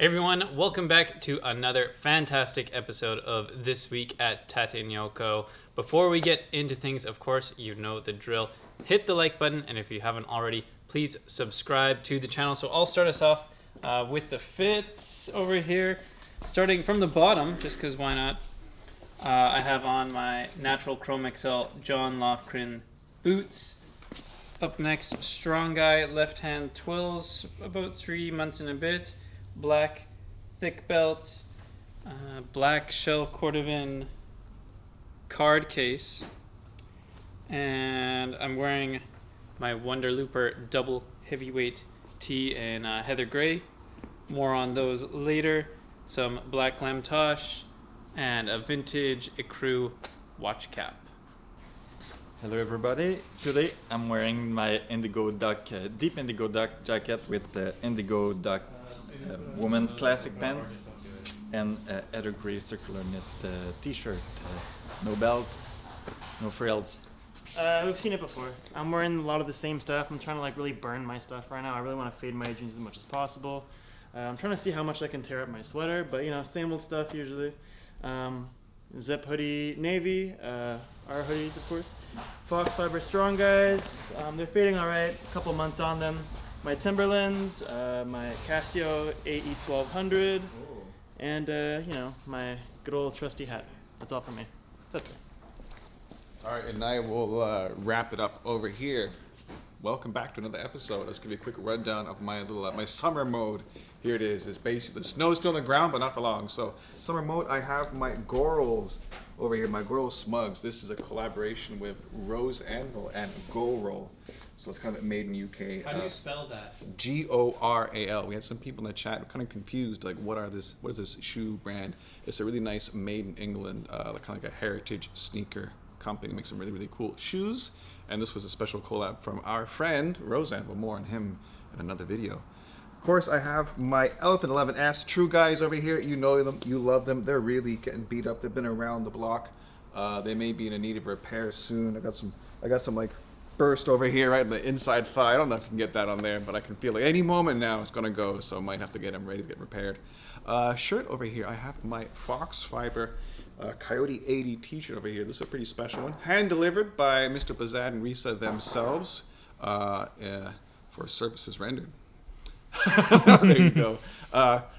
Everyone, welcome back to another fantastic episode of This Week at Tate Yoko. Before we get into things, of course, you know the drill. Hit the like button, and if you haven't already, please subscribe to the channel. So I'll start us off with the fits over here. Starting from the bottom, just because why not? I have on my Natural Chrome XL John Lofgren boots. Up next, Strong Guy left hand twills, about 3 months and a bit. Black thick belt, black shell cordovan card case, and I'm wearing my Wonder Looper double heavyweight tee in heather gray. More on those later. Some black lamtosh and a vintage ecru watch cap. Hello everybody, today I'm wearing my indigo duck, deep indigo duck jacket with indigo duck women's classic pants and heather gray circular knit t-shirt, no belt, no frills. We've seen it before. I'm wearing a lot of the same stuff. I'm trying to really burn my stuff right now. I really want to fade my jeans as much as possible. I'm trying to see how much I can tear up my sweater, but same old stuff usually. Zip hoodie navy, our hoodies of course. Fox fiber strong guys, they're fading alright, a couple months on them. My Timberlands, my Casio AE1200, and my good old trusty hat. That's all for me. That's it. Alright, and I will wrap it up over here. Welcome back to another episode. Let's give you a quick rundown of my little my summer mode. Here it is. It's basically the snow's still on the ground, but not for long. So summer mode, I have my Gorals over here, my Goral Smugs. This is a collaboration with Rose Anvil and Goral. So it's kind of made in UK. How do you spell that? Goral. We had some people in the chat kind of confused, like what is this shoe brand? It's a really nice made in England, kind of like a heritage sneaker company. Makes some really, really cool shoes. And this was a special collab from our friend Rose Anvil. More on him in another video. Of course, I have my Elephant 11S True Guys over here. You know them, you love them. They're really getting beat up. They've been around the block. They may be in a need of repair soon. I got some like burst over here right in the inside thigh. I don't know if you can get that on there, but I can feel like any moment now it's gonna go. So I might have to get them ready to get repaired. Shirt over here. I have my Fox Fiber Coyote 80 t-shirt over here. This is a pretty special one. Hand delivered by Mr. Bazad and Risa themselves for services rendered. There you go.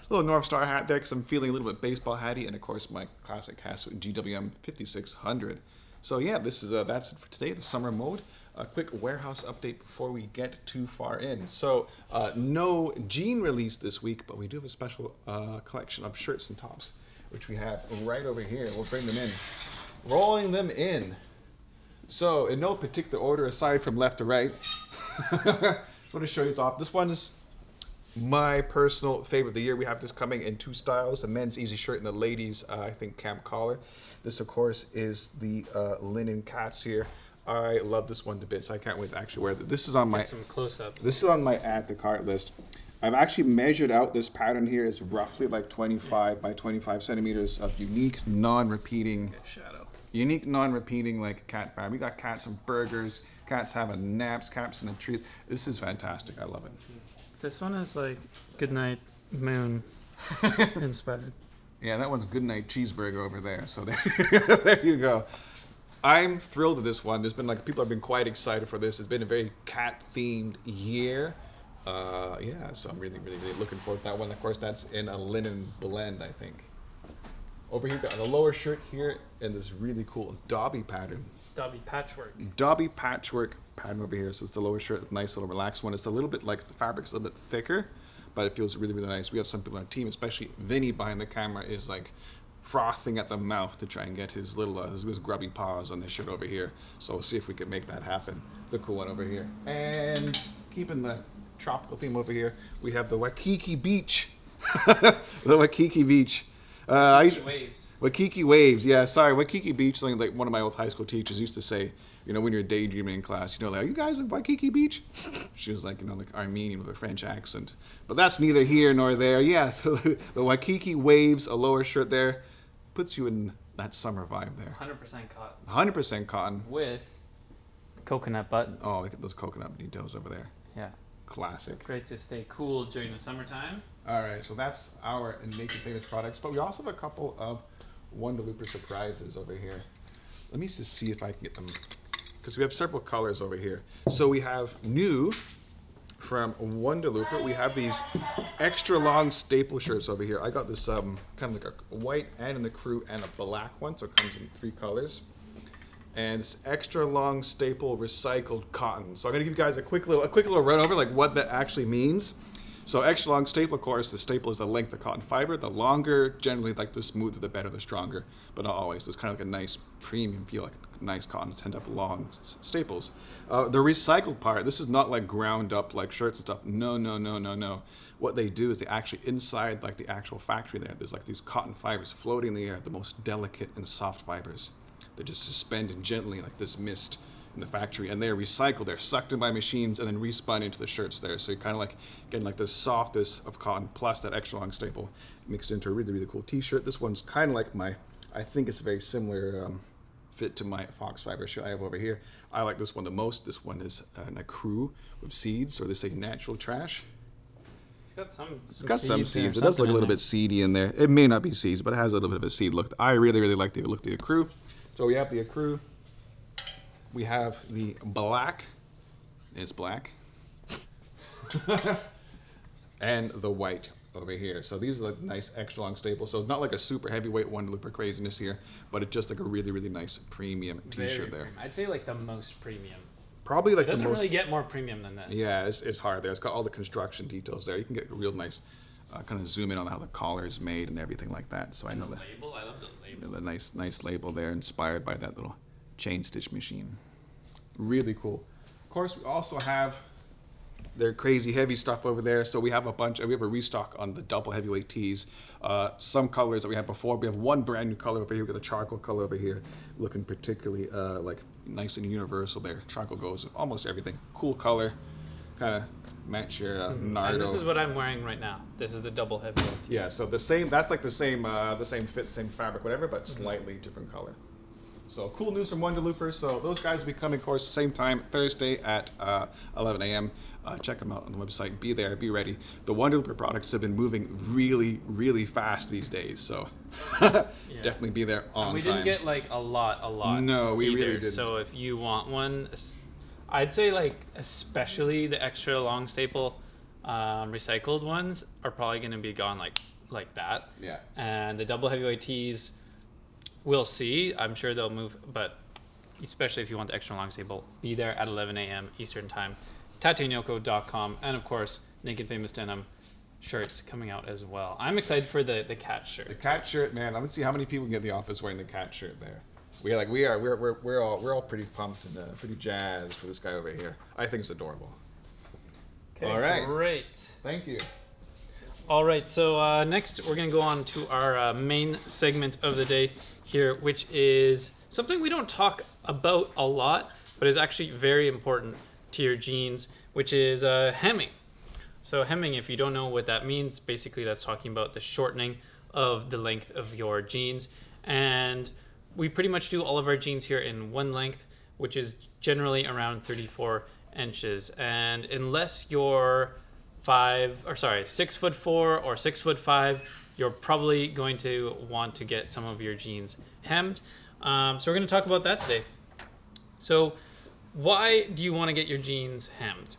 Little North Star hat there because I'm feeling a little bit baseball hatty, and of course my classic hat GWM 5600. So yeah, this is that's it for today. The summer mode. A quick warehouse update before we get too far in. So no jean release this week, but we do have a special collection of shirts and tops, which we have right over here. We'll bring them in, rolling them in. So in no particular order aside from left to right. I want to show you the top. This one is my personal favorite of the year. We have this coming in two styles, a men's easy shirt and the ladies, I think, camp collar. This, of course, is the linen cats here. I love this one to bits. I can't wait to actually wear it. This is on my some close-ups. This is on my add to cart list. I've actually measured out this pattern here. It's roughly like 25 by 25 centimeters of unique, non-repeating like cat pattern. We got cats and burgers, cats having naps, cats in the trees. This is fantastic. I love it. This one is like Goodnight Moon inspired. Yeah, that one's Goodnight Cheeseburger over there. So there you go. I'm thrilled with this one. There's been people have been quite excited for this. It's been a very cat-themed year. Yeah, so I'm really, really, really looking forward to that one. Of course, that's in a linen blend, I think. Over here, got the lower shirt here in this really cool Dobby pattern. Dobby patchwork. Dobby patchwork pattern over here. So it's the lower shirt, nice little relaxed one. It's a little bit like the fabric's a little bit thicker, but it feels really, really nice. We have some people on our team, especially Vinny behind the camera, is like frothing at the mouth to try and get his little his grubby paws on this shirt over here. So we'll see if we can make that happen. It's a cool one over here. And keeping the tropical theme over here, we have the Waikiki Beach. The Waikiki Beach. Waves. Waikiki Waves, yeah, sorry, Waikiki Beach, something like one of my old high school teachers used to say, when you're daydreaming in class, are you guys in Waikiki Beach? She was like Armenian with a French accent. But that's neither here nor there. Yeah, the Waikiki Waves, a lower shirt there, puts you in that summer vibe there. 100% cotton. 100% cotton. With coconut buttons. Oh, look at those coconut details over there. Yeah. Classic. Great to stay cool during the summertime. All right, so that's our Naked Famous products, but we also have a couple of Wonder Looper surprises over here. Let me just see if I can get them, because we have several colors over here. So we have new from Wonder Looper. We have these extra long staple shirts over here. I got this kind of like a white and in the crew and a black one, so it comes in 3 colors. And it's extra long staple recycled cotton. So I'm gonna give you guys a quick little run over like what that actually means. So extra long staple, of course, the staple is the length of cotton fiber. The longer, generally, like the smoother, the better, the stronger, but not always. It's kind of like a nice premium feel, like nice cotton to end up long staples. The recycled part, this is not like ground up like shirts and stuff. No, no, no, no, no. What they do is they actually inside like the actual factory there's like these cotton fibers floating in the air, the most delicate and soft fibers. They're just suspended gently like this mist in the factory, and they're recycled. They're sucked in by machines and then respun into the shirts there. So you're kind of like getting like the softest of cotton plus that extra long staple mixed into a really, really cool t-shirt. This one's kind of like I think it's a very similar fit to my Fox fiber shirt I have over here. I like this one the most. This one is an ecru with seeds, or they say natural trash. It's got some seeds. It does look a little bit seedy in there. It may not be seeds, but it has a little bit of a seed look. I really, really like the look of the ecru. So we have the ecru. We have the black. It's black. And the white over here. So these are like nice extra long staples. So it's not like a super heavyweight Wonder Looper craziness here, but it's just like a really, really nice premium t-shirt there. Premium. I'd say like the most premium. Probably like it doesn't really get more premium than this. Yeah, it's hard there. It's got all the construction details there. You can get a real nice, kind of zoom in on how the collar is made and everything like that. So I know the label. I love the label. The nice label there, inspired by that little chain stitch machine. Really cool. Of course, we also have their crazy heavy stuff over there. So we have a restock on the double heavyweight tees. Some colors that we had before. We have one brand new color over here. We've got the charcoal color over here, looking particularly like nice and universal there. Charcoal goes with almost everything. Cool color, kind of match your Nardo. And this is what I'm wearing right now. This is the double heavyweight tee. Yeah, so the same. That's like the same fit, same fabric, whatever, but slightly different color. So cool news from Wonder Looper. So those guys will be coming, of course, same time, Thursday at 11 a.m. Check them out on the website. Be there, be ready. The Wonder Looper products have been moving really, really fast these days. So definitely be there on time. We didn't get like a lot. No, we either. really didn't. So if you want one, I'd say like especially the extra long staple recycled ones are probably going to be gone like that. Yeah. And the double heavyweight tees, we'll see. I'm sure they'll move, but especially if you want the extra long staple, be there at 11 a.m. Eastern time. TateYoko.com, and of course, Naked Famous Denim shirts coming out as well. I'm excited for the cat shirt. The cat shirt, man. I'm gonna see how many people get in the office wearing the cat shirt there. We're all pretty pumped and pretty jazzed for this guy over here. I think it's adorable. Okay, all right, great. Thank you. All right, so next we're gonna go on to our main segment of the day here, which is something we don't talk about a lot, but is actually very important to your jeans, which is hemming. So hemming, if you don't know what that means, basically that's talking about the shortening of the length of your jeans. And we pretty much do all of our jeans here in one length, which is generally around 34 inches. And unless you're 6'4" or 6'5", you're probably going to want to get some of your jeans hemmed. So we're going to talk about that today. So why do you want to get your jeans hemmed?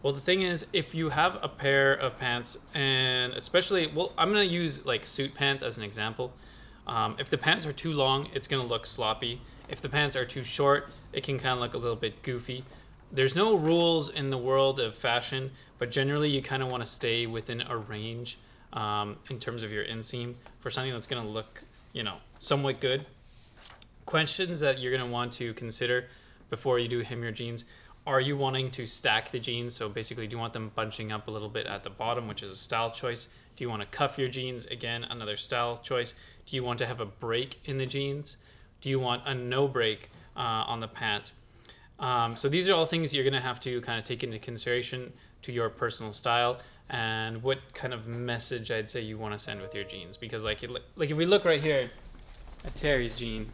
Well, the thing is, if you have a pair of pants, and especially, I'm going to use like suit pants as an example. If the pants are too long, it's going to look sloppy. If the pants are too short, it can kind of look a little bit goofy. There's no rules in the world of fashion, but generally you kind of want to stay within a range in terms of your inseam for something that's going to look, somewhat good. Questions that you're going to want to consider before you do hem your jeans. Are you wanting to stack the jeans? So basically, do you want them bunching up a little bit at the bottom, which is a style choice? Do you want to cuff your jeans? Again, another style choice. Do you want to have a break in the jeans? Do you want a no break on the pant? So these are all things you're going to have to kind of take into consideration to your personal style and what kind of message I'd say you want to send with your jeans. Because like if we look right here at Terry's jean,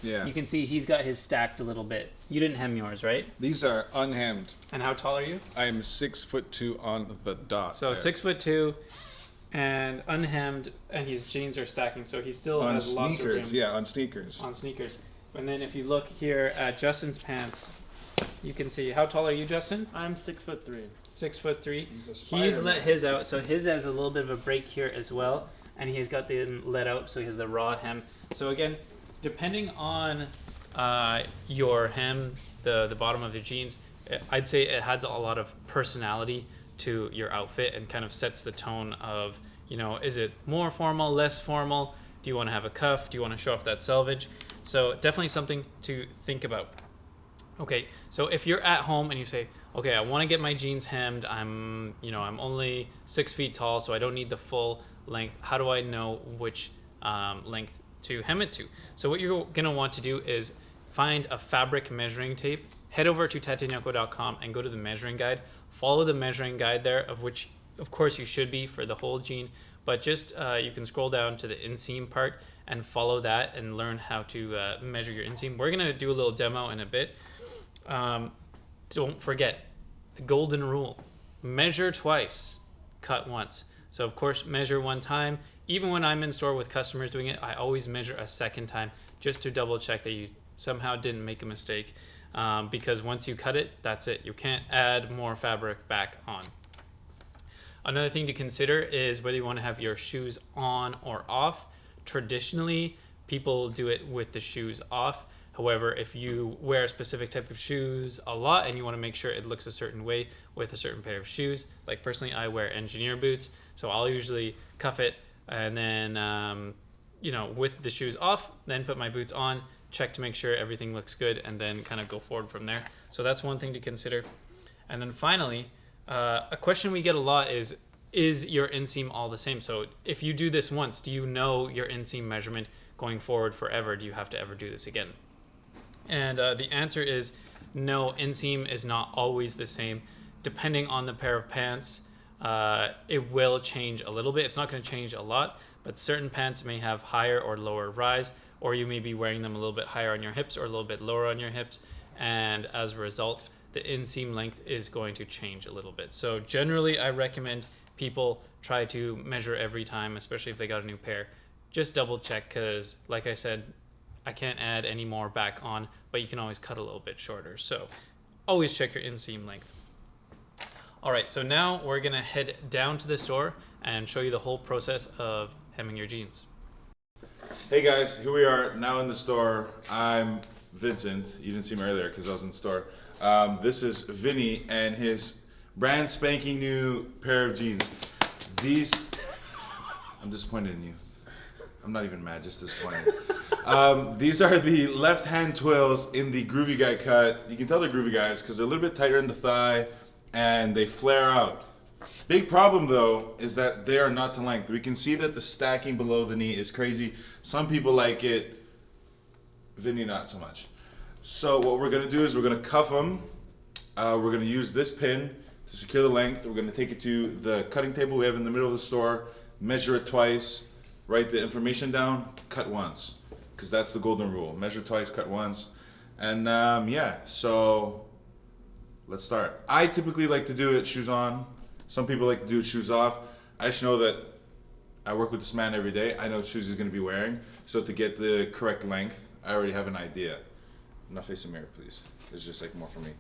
Yeah. you can see he's got his stacked a little bit. You didn't hem yours, right? These are unhemmed. And how tall are you? I'm 6'2" on the dot. So there. 6'2", and unhemmed, and his jeans are stacking, so he still On has lots of room. sneakers, yeah, on sneakers. On sneakers. And then if you look here at Justin's pants, you can see, how tall are you, Justin? I'm 6'3". 6'3". He's a He's Spider-Man. let his out, so his has a little bit of a break here as well, and he's got the let out, so he has the raw hem. So again, depending on your hem, the bottom of your jeans, I'd say it adds a lot of personality to your outfit and kind of sets the tone of, you know, is it more formal, less formal? Do you want to have a cuff? Do you want to show off that selvage? So definitely something to think about. Okay, so if you're at home and you say, okay, I want to get my jeans hemmed, I'm only 6 feet tall, so I don't need the full length. How do I know which length to hem it to? So what you're gonna want to do is find a fabric measuring tape, head over to tatenyoko.com and go to the measuring guide. Follow the measuring guide there, of which, of course, you should be for the whole jean, but just you can scroll down to the inseam part and follow that and learn how to measure your inseam. We're gonna do a little demo in a bit. Don't forget the golden rule: measure twice, cut once. So of course, measure one time. Even when I'm in store with customers doing it, I always measure a second time just to double check that you somehow didn't make a mistake. Because once you cut it, that's it. You can't add more fabric back on. Another thing to consider is whether you want to have your shoes on or off. Traditionally, people do it with the shoes off. However, if you wear a specific type of shoes a lot and you want to make sure it looks a certain way with a certain pair of shoes, like personally, I wear engineer boots, so I'll usually cuff it and then, with the shoes off, then put my boots on, check to make sure everything looks good, and then kind of go forward from there. So that's one thing to consider. And then finally, a question we get a lot is your inseam all the same? So if you do this once, do you know your inseam measurement going forward forever? Do you have to ever do this again? And the answer is no, inseam is not always the same. Depending on the pair of pants, it will change a little bit. It's not going to change a lot, but certain pants may have higher or lower rise, or you may be wearing them a little bit higher on your hips or a little bit lower on your hips, and as a result, the inseam length is going to change a little bit. So generally, I recommend people try to measure every time, especially if they got a new pair. Just double check, because like I said, I can't add any more back on, but you can always cut a little bit shorter. So always check your inseam length. All right, so now we're gonna head down to the store and show you the whole process of hemming your jeans. Hey guys, here we are now in the store. I'm Vincent. You didn't see me earlier because I was in the store. This is Vinny and his brand spanking new pair of jeans. These, I'm disappointed in you. I'm not even mad, just disappointed. These are the left-hand twills in the Groovy Guy cut. You can tell they're Groovy Guys because they're a little bit tighter in the thigh and they flare out. Big problem though is that they are not to length. We can see that the stacking below the knee is crazy. Some people like it, Vinny not so much. So what we're gonna do is we're gonna cuff them. We're gonna use this pin to secure the length. We're gonna take it to the cutting table we have in the middle of the store, measure it twice, write the information down, cut once, because that's the golden rule. Measure twice, cut once. And so let's start. I typically like to do it shoes on. Some people like to do it shoes off. I just know that I work with this man every day. I know what shoes he's going to be wearing. So to get the correct length, I already have an idea. Not face the mirror, please. It's just like more for me.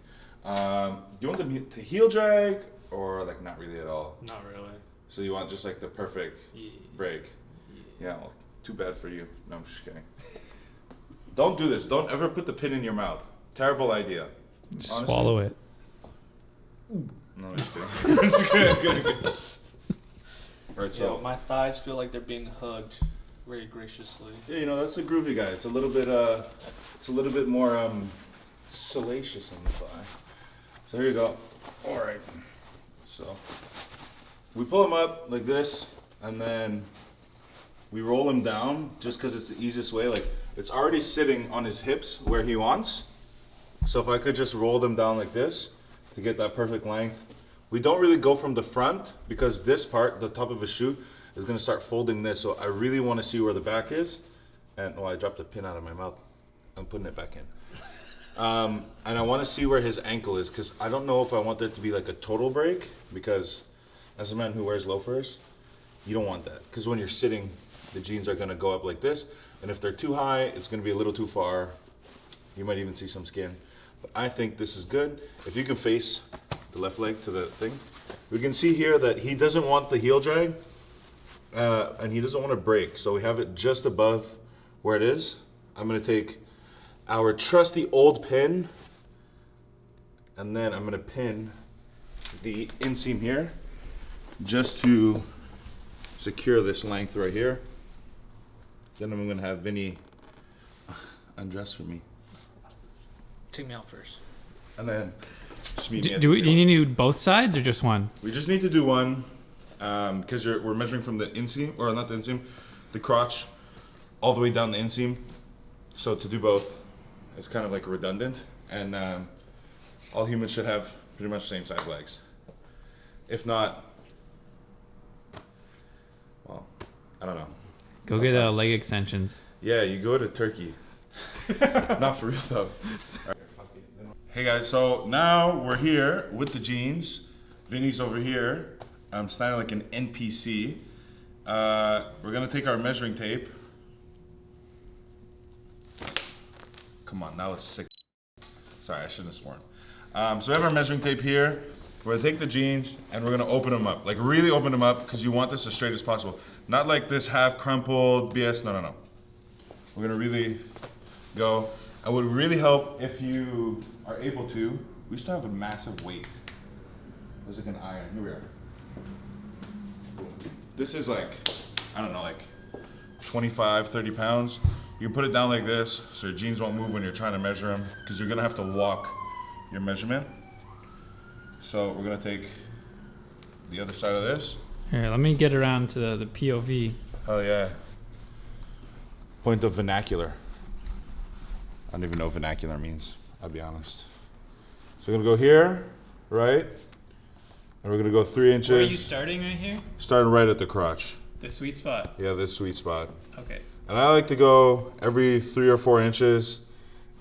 Do you want them to heel drag or like not really at all? Not really. So you want just like the perfect break? Yeah, well, too bad for you. No, I'm just kidding. Don't do this. Don't ever put the pin in your mouth. Terrible idea. Honestly. Swallow it. No, I'm just kidding. I'm just kidding. Right, so. Yeah, my thighs feel like they're being hugged very graciously. Yeah, you know, that's a Groovy Guy. It's a little bit more salacious on the thigh. So here you go. All right. So we pull him up like this, and then we roll him down just because it's the easiest way. Like, it's already sitting on his hips where he wants. So if I could just roll them down like this to get that perfect length. We don't really go from the front because this part, the top of his shoe, is going to start folding this. So I really want to see where the back is. And I dropped a pin out of my mouth. I'm putting it back in. And I want to see where his ankle is, because I don't know if I want there to be like a total break, because as a man who wears loafers, You don't want that, because when you're sitting, the jeans are gonna go up like this, and if they're too high, it's gonna be a little too far. You might even see some skin. But I think this is good. If you can face the left leg to the thing, we can see here that he doesn't want the heel drag, and he doesn't want to break. So we have it just above where it is. I'm gonna take our trusty old pin, and then I'm gonna pin the inseam here, just to secure this length right here. Then I'm gonna have Vinny undress for me. Take me out first. And then just meet me at Do the you table. need to do both sides or just one? We just need to do one, because we're measuring from the inseam, or not the inseam, the crotch, all the way down the inseam. So to do both, it's kind of like redundant, and all humans should have pretty much the same size legs. If not, well, I don't know. Go get Sometimes. leg extensions. Yeah, you go to Turkey. Not for real though. Hey guys, so now we're here with the jeans. Vinny's over here. I'm standing like an NPC. We're gonna take our measuring tape. Come on, now it's sick. Sorry, I shouldn't have sworn. So we have our measuring tape here. We're gonna take the jeans and we're gonna open them up. Like really open them up, because you want this as straight as possible. Not like this half crumpled BS, no. We're gonna really go. It would really help if you are able to. We used to have a massive weight. It was like an iron. Here we are. This is like, I don't know, like 25, 30 pounds. You can put it down like this so your jeans won't move when you're trying to measure them, because you're gonna have to walk your measurement. So we're gonna take the other side of this. Here, let me get around to the POV. Oh yeah. Point of vernacular. I don't even know what vernacular means, I'll be honest. So we're gonna go here, right? And we're gonna go 3 inches. Where are you starting right here? Starting right at the crotch. The sweet spot. Yeah, this sweet spot. Okay. And I like to go every 3 or 4 inches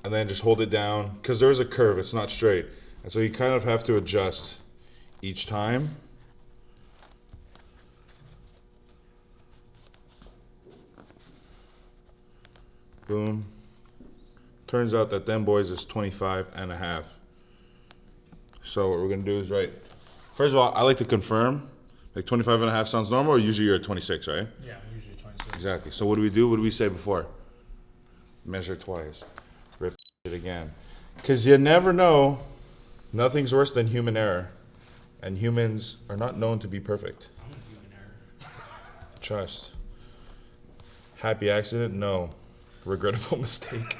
and then just hold it down, because there's a curve, it's not straight. And so you kind of have to adjust each time. Boom. Turns out that them boys is 25 and a half. So what we're gonna do is, right, first of all, I like to confirm, like 25 and a half sounds normal, or usually you're at 26, right? Yeah, usually 26. Exactly. So what do we do? What did we say before? Measure twice. Rip it again. Because you never know. Nothing's worse than human error. And humans are not known to be perfect. I'm a human error. Trust. Happy accident? No. Regrettable mistake.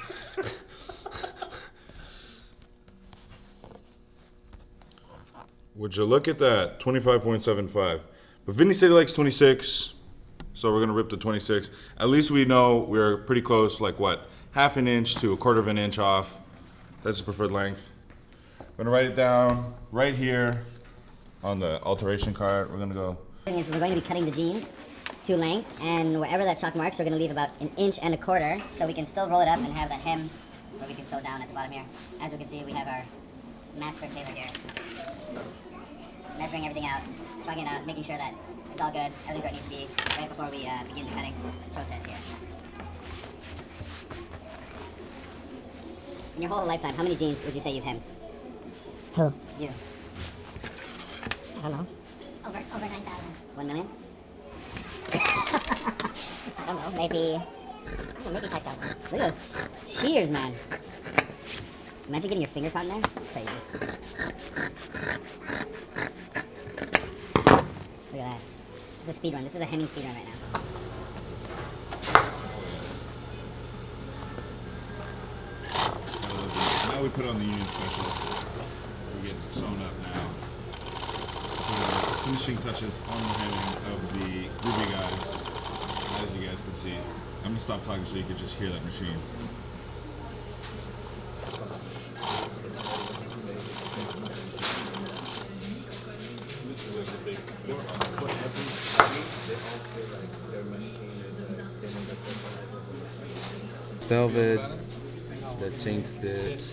Would you look at that? 25.75. But Vinny said he likes 26. So we're gonna rip the 26. At least we know we're pretty close, like what? Half an inch to a quarter of an inch off. That's the preferred length. I'm gonna write it down right here on the alteration card. We're gonna go. Thing is, we're going to be cutting the jeans to length, and wherever that chalk marks, we're going to leave about 1.25 inches, so we can still roll it up and have that hem where we can sew down at the bottom here. As we can see, we have our master tailor here, measuring everything out, chalking it out, making sure that it's all good, everything's where it needs to be, right before we begin the cutting process here. In your whole lifetime, how many jeans would you say you've hemmed? Who? You. I don't know. Over 9,000. 1 million? I don't know. Maybe 5,000. Look at those shears, man. Imagine getting your finger caught in there. Crazy. Look at that. It's a speed run. This is a hemming speed run right now. Now we put on the Union Special. We're getting it sewn up now. Finishing touches on the hemming of the groovy guys. As you guys can see, I'm gonna stop talking so you can just hear that machine. Velvet, the chain stitch,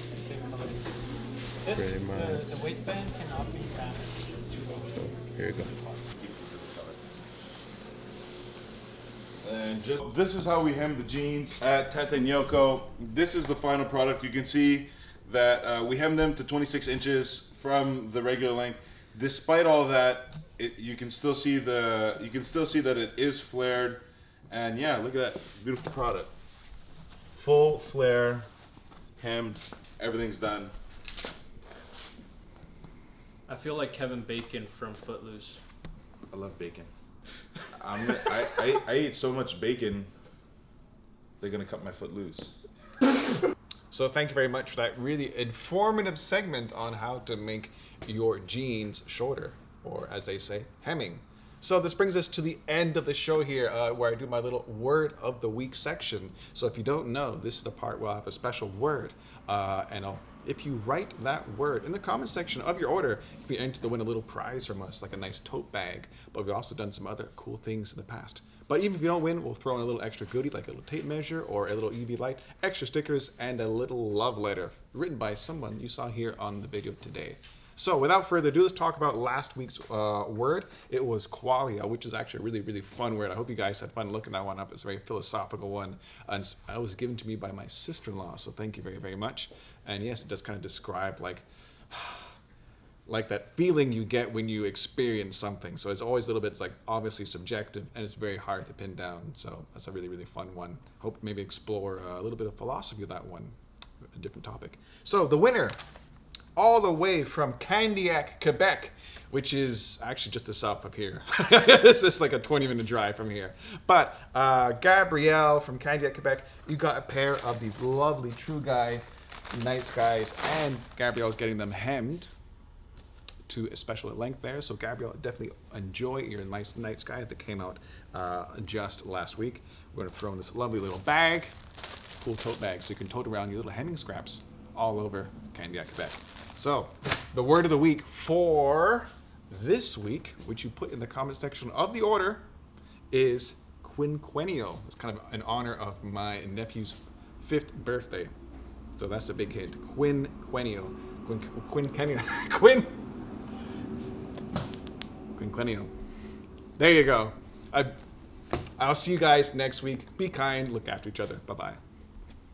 This, pretty much. the waistband cannot be damaged. It's too low. Here you go. And just this is how we hem the jeans at Tate Yoko. This is the final product. You can see that we hem them to 26 inches from the regular length. Despite all that, you can still see that it is flared. And yeah, look at that beautiful product. Full flare, hemmed, everything's done. I feel like Kevin Bacon from Footloose. I love bacon. I eat so much bacon, they're gonna cut my foot loose. So thank you very much for that really informative segment on how to make your jeans shorter, or as they say, hemming. So this brings us to the end of the show here, where I do my little word of the week section. So if you don't know, this is the part where I have a special word, if you write that word in the comment section of your order, you'll be entered to win a little prize from us, like a nice tote bag. But we've also done some other cool things in the past. But even if you don't win, we'll throw in a little extra goodie, like a little tape measure or a little UV light, extra stickers, and a little love letter written by someone you saw here on the video today. So without further ado, let's talk about last week's word. It was qualia, which is actually a really, really fun word. I hope you guys had fun looking that one up. It's a very philosophical one. And it was given to me by my sister-in-law, so thank you very, very much. And yes, it does kind of describe like that feeling you get when you experience something. So it's always a little bit, it's like obviously subjective, and it's very hard to pin down. So that's a really, really fun one. Hope maybe explore a little bit of philosophy of that one, a different topic. So the winner, all the way from Candiac, Quebec, which is actually just the south up here. It's just like a 20-minute drive from here. But Gabrielle from Candiac, Quebec, you got a pair of these lovely True Guy nice guys, and Gabrielle's getting them hemmed to a special length there. So Gabrielle, definitely enjoy your nice night sky that came out just last week. We're gonna throw in this lovely little bag, cool tote bag, so you can tote around your little hemming scraps all over Candiac, Quebec. So the word of the week for this week, which you put in the comment section of the order, is quinquennial. It's kind of in honor of my nephew's 5th birthday. So that's the big hit. Quinquennial. Quinquennial. There you go. I'll see you guys next week. Be kind. Look after each other. Bye-bye.